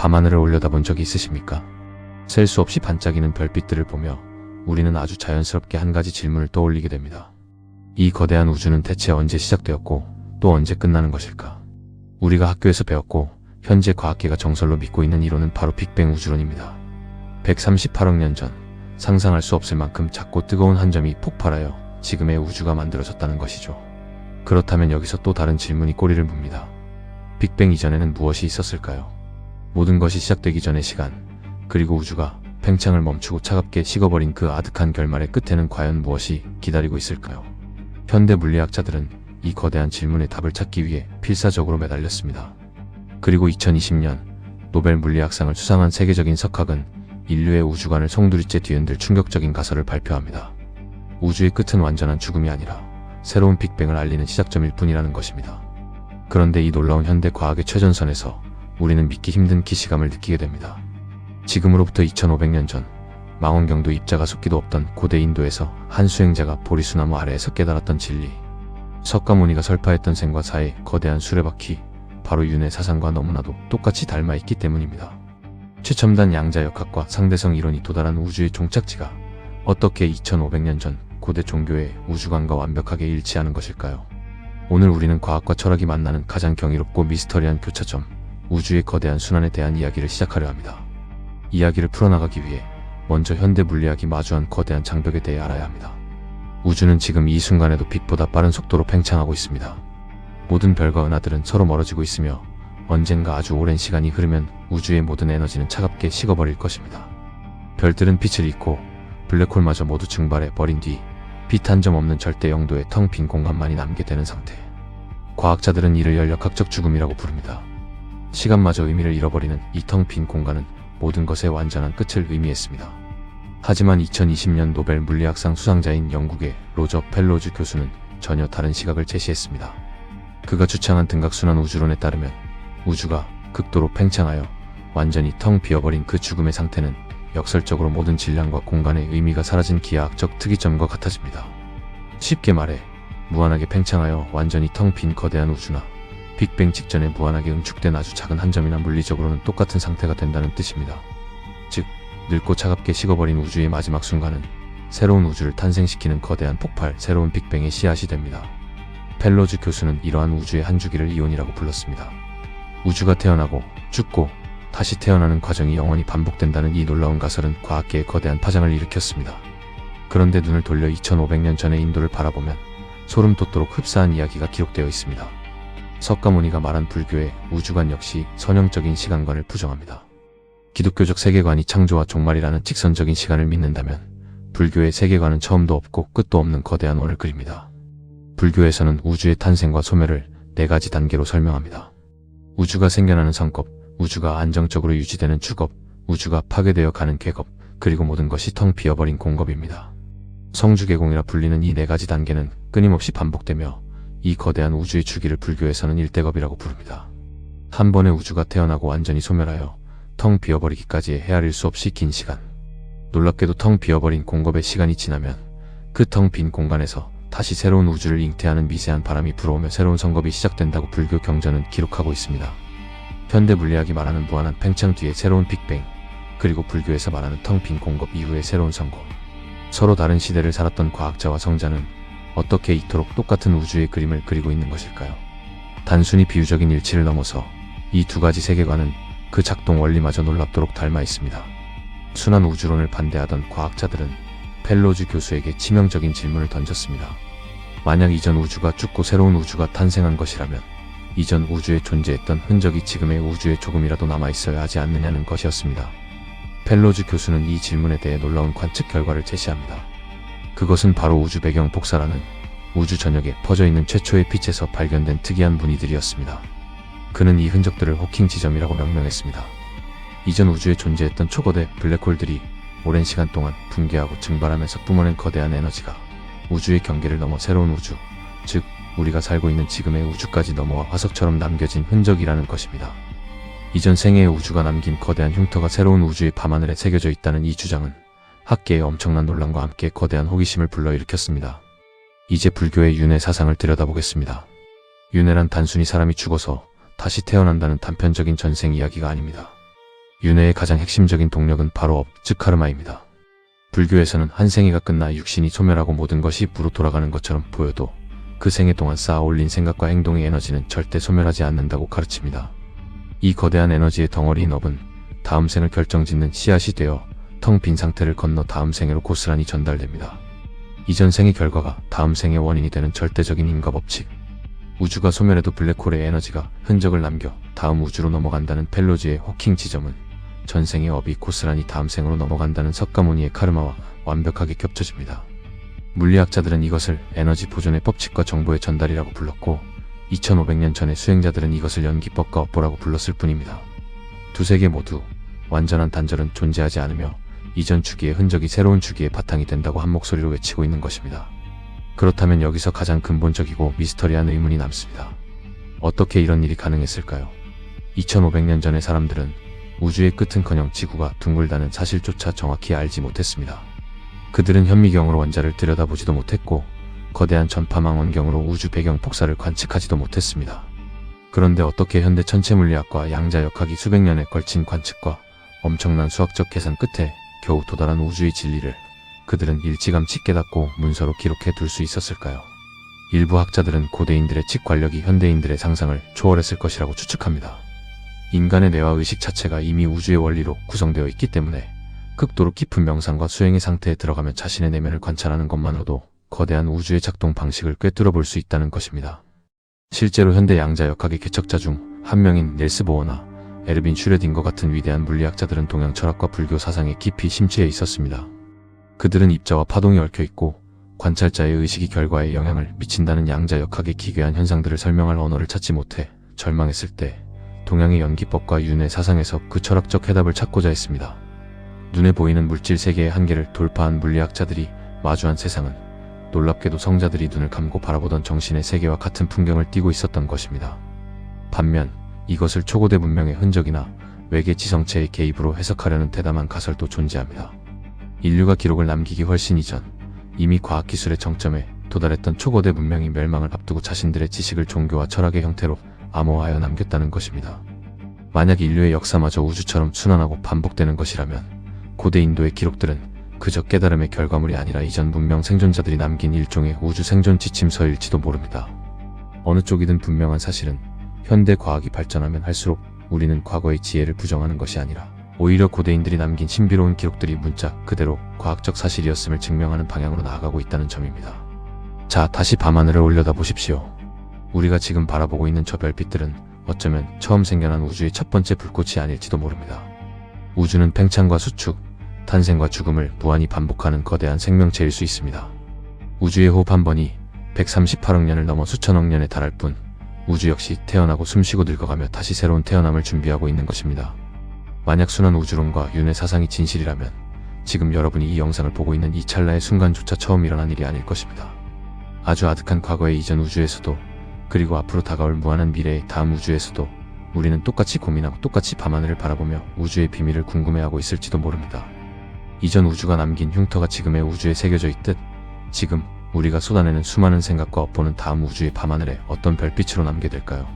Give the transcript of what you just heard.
밤하늘을 올려다본 적이 있으십니까? 셀 수 없이 반짝이는 별빛들을 보며 우리는 아주 자연스럽게 한 가지 질문을 떠올리게 됩니다. 이 거대한 우주는 대체 언제 시작되었고 또 언제 끝나는 것일까? 우리가 학교에서 배웠고 현재 과학계가 정설로 믿고 있는 이론은 바로 빅뱅 우주론입니다. 138억 년 전 상상할 수 없을 만큼 작고 뜨거운 한 점이 폭발하여 지금의 우주가 만들어졌다는 것이죠. 그렇다면 여기서 또 다른 질문이 꼬리를 뭅니다. 빅뱅 이전에는 무엇이 있었을까요? 모든 것이 시작되기 전의 시간, 그리고 우주가 팽창을 멈추고 차갑게 식어버린 그 아득한 결말의 끝에는 과연 무엇이 기다리고 있을까요? 현대 물리학자들은 이 거대한 질문에 답을 찾기 위해 필사적으로 매달렸습니다. 그리고 2020년 노벨 물리학상을 수상한 세계적인 석학은 인류의 우주관을 송두리째 뒤흔들 충격적인 가설을 발표합니다. 우주의 끝은 완전한 죽음이 아니라 새로운 빅뱅을 알리는 시작점일 뿐이라는 것입니다. 그런데 이 놀라운 현대 과학의 최전선에서 우리는 믿기 힘든 기시감을 느끼게 됩니다. 지금으로부터 2500년 전 망원경도 입자가 솟기도 없던 고대 인도에서 한 수행자가 보리수나무 아래에서 깨달았던 진리, 석가모니가 설파했던 생과 사의 거대한 수레바퀴, 바로 윤의 사상과 너무나도 똑같이 닮아있기 때문입니다. 최첨단 양자역학과 상대성 이론이 도달한 우주의 종착지가 어떻게 2500년 전 고대 종교의 우주관과 완벽하게 일치하는 것일까요? 오늘 우리는 과학과 철학이 만나는 가장 경이롭고 미스터리한 교차점, 우주의 거대한 순환에 대한 이야기를 시작하려 합니다. 이야기를 풀어나가기 위해 먼저 현대 물리학이 마주한 거대한 장벽에 대해 알아야 합니다. 우주는 지금 이 순간에도 빛보다 빠른 속도로 팽창하고 있습니다. 모든 별과 은하들은 서로 멀어지고 있으며 언젠가 아주 오랜 시간이 흐르면 우주의 모든 에너지는 차갑게 식어버릴 것입니다. 별들은 빛을 잃고 블랙홀마저 모두 증발해버린 뒤 빛 한 점 없는 절대 영도의 텅 빈 공간만이 남게 되는 상태. 과학자들은 이를 연력학적 죽음이라고 부릅니다. 시간마저 의미를 잃어버리는 이 텅 빈 공간은 모든 것의 완전한 끝을 의미했습니다. 하지만 2020년 노벨 물리학상 수상자인 영국의 로저 펠로우즈 교수는 전혀 다른 시각을 제시했습니다. 그가 주창한 등각순환 우주론에 따르면 우주가 극도로 팽창하여 완전히 텅 비어버린 그 죽음의 상태는 역설적으로 모든 질량과 공간의 의미가 사라진 기하학적 특이점과 같아집니다. 쉽게 말해 무한하게 팽창하여 완전히 텅 빈 거대한 우주나 빅뱅 직전에 무한하게 응축된 아주 작은 한 점이나 물리적으로는 똑같은 상태가 된다는 뜻입니다. 즉, 늙고 차갑게 식어버린 우주의 마지막 순간은 새로운 우주를 탄생시키는 거대한 폭발, 새로운 빅뱅의 씨앗이 됩니다. 펠로즈 교수는 이러한 우주의 한 주기를 이온이라고 불렀습니다. 우주가 태어나고 죽고 다시 태어나는 과정이 영원히 반복된다는 이 놀라운 가설은 과학계에 거대한 파장을 일으켰습니다. 그런데 눈을 돌려 2500년 전의 인도를 바라보면 소름 돋도록 흡사한 이야기가 기록되어 있습니다. 석가모니가 말한 불교의 우주관 역시 선형적인 시간관을 부정합니다. 기독교적 세계관이 창조와 종말이라는 직선적인 시간을 믿는다면 불교의 세계관은 처음도 없고 끝도 없는 거대한 원을 그립니다. 불교에서는 우주의 탄생과 소멸을 4가지 단계로 설명합니다. 우주가 생겨나는 성겁, 우주가 안정적으로 유지되는 주겁, 우주가 파괴되어 가는 궤겁, 그리고 모든 것이 텅 비어버린 공겁입니다. 성주계공이라 불리는 이 4가지 단계는 끊임없이 반복되며 이 거대한 우주의 주기를 불교에서는 일대겁이라고 부릅니다. 한 번에 우주가 태어나고 완전히 소멸하여 텅 비어버리기까지의 헤아릴 수 없이 긴 시간. 놀랍게도 텅 비어버린 공겁의 시간이 지나면 그 텅 빈 공간에서 다시 새로운 우주를 잉태하는 미세한 바람이 불어오며 새로운 성겁이 시작된다고 불교 경전은 기록하고 있습니다. 현대 물리학이 말하는 무한한 팽창 뒤에 새로운 빅뱅, 그리고 불교에서 말하는 텅 빈 공겁 이후의 새로운 성겁. 서로 다른 시대를 살았던 과학자와 성자는 어떻게 이토록 똑같은 우주의 그림을 그리고 있는 것일까요? 단순히 비유적인 일치를 넘어서 이 2가지 세계관은 그 작동 원리마저 놀랍도록 닮아 있습니다. 순환 우주론을 반대하던 과학자들은 펠로즈 교수에게 치명적인 질문을 던졌습니다. 만약 이전 우주가 죽고 새로운 우주가 탄생한 것이라면 이전 우주에 존재했던 흔적이 지금의 우주에 조금이라도 남아있어야 하지 않느냐는 것이었습니다. 펠로즈 교수는 이 질문에 대해 놀라운 관측 결과를 제시합니다. 그것은 바로 우주 배경 복사라는 우주 전역에 퍼져있는 최초의 빛에서 발견된 특이한 무늬들이었습니다. 그는 이 흔적들을 호킹 지점이라고 명명했습니다. 이전 우주에 존재했던 초거대 블랙홀들이 오랜 시간 동안 붕괴하고 증발하면서 뿜어낸 거대한 에너지가 우주의 경계를 넘어 새로운 우주, 즉 우리가 살고 있는 지금의 우주까지 넘어와 화석처럼 남겨진 흔적이라는 것입니다. 이전 생애의 우주가 남긴 거대한 흉터가 새로운 우주의 밤하늘에 새겨져 있다는 이 주장은 학계의 엄청난 논란과 함께 거대한 호기심을 불러일으켰습니다. 이제 불교의 윤회 사상을 들여다보겠습니다. 윤회란 단순히 사람이 죽어서 다시 태어난다는 단편적인 전생 이야기가 아닙니다. 윤회의 가장 핵심적인 동력은 바로 업, 즉 카르마입니다. 불교에서는 한 생애가 끝나 육신이 소멸하고 모든 것이 부로 돌아가는 것처럼 보여도 그 생애 동안 쌓아 올린 생각과 행동의 에너지는 절대 소멸하지 않는다고 가르칩니다. 이 거대한 에너지의 덩어리인 업은 다음 생을 결정짓는 씨앗이 되어 텅 빈 상태를 건너 다음 생애로 고스란히 전달됩니다. 이전 생의 결과가 다음 생의 원인이 되는 절대적인 인과 법칙. 우주가 소멸해도 블랙홀의 에너지가 흔적을 남겨 다음 우주로 넘어간다는 펠로즈의 호킹 지점은 전생의 업이 고스란히 다음 생으로 넘어간다는 석가모니의 카르마와 완벽하게 겹쳐집니다. 물리학자들은 이것을 에너지 보존의 법칙과 정보의 전달이라고 불렀고 2500년 전의 수행자들은 이것을 연기법과 업보라고 불렀을 뿐입니다. 두 세계 모두 완전한 단절은 존재하지 않으며 이전 주기의 흔적이 새로운 주기의 바탕이 된다고 한 목소리로 외치고 있는 것입니다. 그렇다면 여기서 가장 근본적이고 미스터리한 의문이 남습니다. 어떻게 이런 일이 가능했을까요? 2500년 전의 사람들은 우주의 끝은커녕 지구가 둥글다는 사실조차 정확히 알지 못했습니다. 그들은 현미경으로 원자를 들여다보지도 못했고 거대한 전파망원경으로 우주 배경 폭사를 관측하지도 못했습니다. 그런데 어떻게 현대 천체물리학과 양자역학이 수백 년에 걸친 관측과 엄청난 수학적 계산 끝에 겨우 도달한 우주의 진리를 그들은 일찌감치 깨닫고 문서로 기록해 둘 수 있었을까요? 일부 학자들은 고대인들의 칙관력이 현대인들의 상상을 초월했을 것이라고 추측합니다. 인간의 뇌와 의식 자체가 이미 우주의 원리로 구성되어 있기 때문에 극도로 깊은 명상과 수행의 상태에 들어가면 자신의 내면을 관찰하는 것만으로도 거대한 우주의 작동 방식을 꿰뚫어 볼 수 있다는 것입니다. 실제로 현대 양자역학의 개척자 중 한 명인 닐스 보어나 에르빈 슈레딩거 같은 위대한 물리학자들은 동양 철학과 불교 사상에 깊이 심취해 있었습니다. 그들은 입자와 파동이 얽혀있고 관찰자의 의식이 결과에 영향을 미친다는 양자역학의 기괴한 현상들을 설명할 언어를 찾지 못해 절망했을 때 동양의 연기법과 윤회 사상에서 그 철학적 해답을 찾고자 했습니다. 눈에 보이는 물질 세계의 한계를 돌파한 물리학자들이 마주한 세상은 놀랍게도 성자들이 눈을 감고 바라보던 정신의 세계와 같은 풍경을 띠고 있었던 것입니다. 반면 이것을 초고대 문명의 흔적이나 외계 지성체의 개입으로 해석하려는 대담한 가설도 존재합니다. 인류가 기록을 남기기 훨씬 이전 이미 과학기술의 정점에 도달했던 초거대 문명이 멸망을 앞두고 자신들의 지식을 종교와 철학의 형태로 암호화하여 남겼다는 것입니다. 만약 인류의 역사마저 우주처럼 순환하고 반복되는 것이라면 고대 인도의 기록들은 그저 깨달음의 결과물이 아니라 이전 문명 생존자들이 남긴 일종의 우주 생존 지침서일지도 모릅니다. 어느 쪽이든 분명한 사실은 현대 과학이 발전하면 할수록 우리는 과거의 지혜를 부정하는 것이 아니라 오히려 고대인들이 남긴 신비로운 기록들이 문자 그대로 과학적 사실이었음을 증명하는 방향으로 나아가고 있다는 점입니다. 자, 다시 밤하늘을 올려다 보십시오. 우리가 지금 바라보고 있는 저 별빛들은 어쩌면 처음 생겨난 우주의 첫 번째 불꽃이 아닐지도 모릅니다. 우주는 팽창과 수축, 탄생과 죽음을 무한히 반복하는 거대한 생명체일 수 있습니다. 우주의 호흡 한 번이 138억 년을 넘어 수천억 년에 달할 뿐 우주 역시 태어나고 숨쉬고 늙어가며 다시 새로운 태어남을 준비하고 있는 것입니다. 만약 순환 우주론과 윤회 사상이 진실이라면 지금 여러분이 이 영상을 보고 있는 이 찰나의 순간조차 처음 일어난 일이 아닐 것입니다. 아주 아득한 과거의 이전 우주에서도 그리고 앞으로 다가올 무한한 미래의 다음 우주에서도 우리는 똑같이 고민하고 똑같이 밤하늘을 바라보며 우주의 비밀을 궁금해하고 있을지도 모릅니다. 이전 우주가 남긴 흉터가 지금의 우주에 새겨져 있듯 지금 우리가 쏟아내는 수많은 생각과 업보는 다음 우주의 밤하늘에 어떤 별빛으로 남게 될까요?